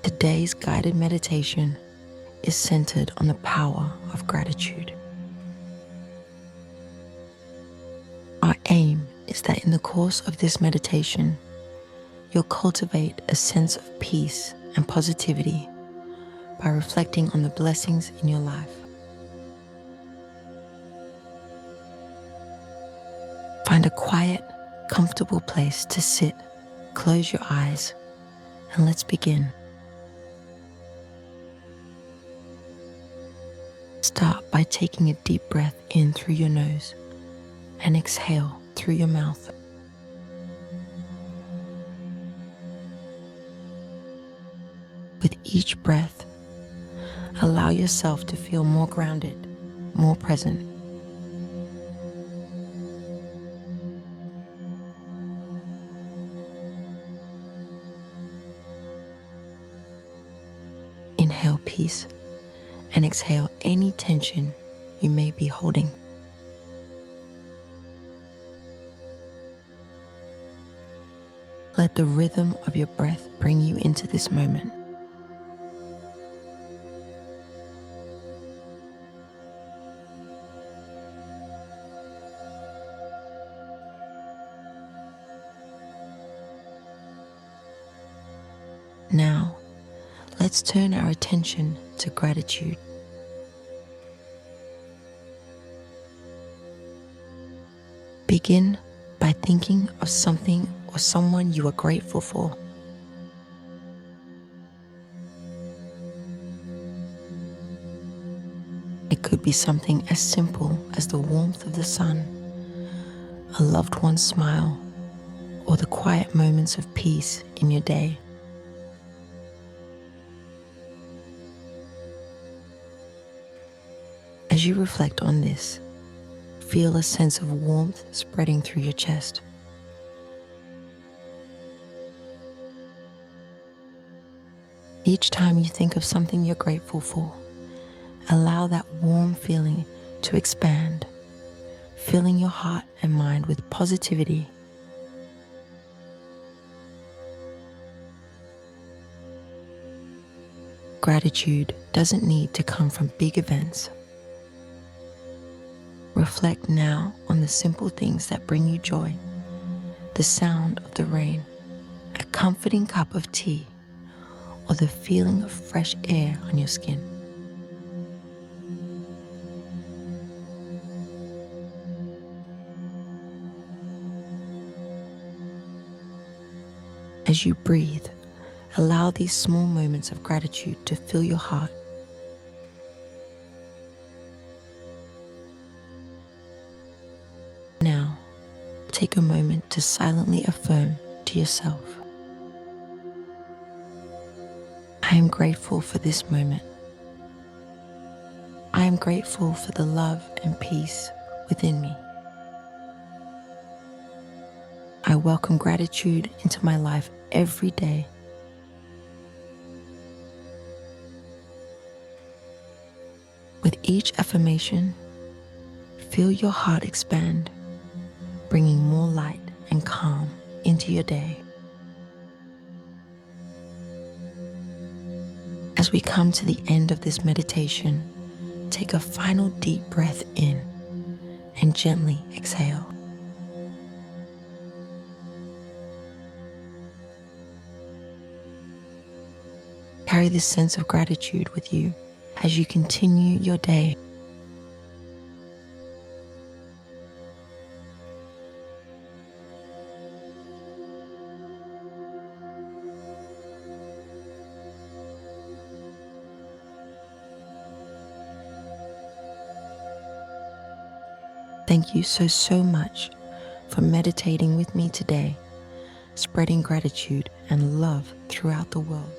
Today's guided meditation is centered on the power of gratitude. Our aim is that in the course of this meditation, you'll cultivate a sense of peace and positivity by reflecting on the blessings in your life. Find a quiet, comfortable place to sit, close your eyes, and let's begin. Start by taking a deep breath in through your nose and exhale through your mouth. With each breath, allow yourself to feel more grounded, more present. Inhale peace and exhale any tension you may be holding. Let the rhythm of your breath bring you into this moment. Now, let's turn our attention to gratitude. Begin by thinking of something or someone you are grateful for. It could be something as simple as the warmth of the sun, a loved one's smile, or the quiet moments of peace in your day. As you reflect on this, feel a sense of warmth spreading through your chest. Each time you think of something you're grateful for, allow that warm feeling to expand, filling your heart and mind with positivity. Gratitude doesn't need to come from big events. Reflect now on the simple things that bring you joy, the sound of the rain, a comforting cup of tea, or the feeling of fresh air on your skin. As you breathe, allow these small moments of gratitude to fill your heart. Now, take a moment to silently affirm to yourself, I am grateful for this moment. I am grateful for the love and peace within me. I welcome gratitude into my life every day. With each affirmation, feel your heart expand, bringing more light and calm into your day. As we come to the end of this meditation, take a final deep breath in and gently exhale. Carry this sense of gratitude with you as you continue your day. Thank you so much for meditating with me today, spreading gratitude and love throughout the world.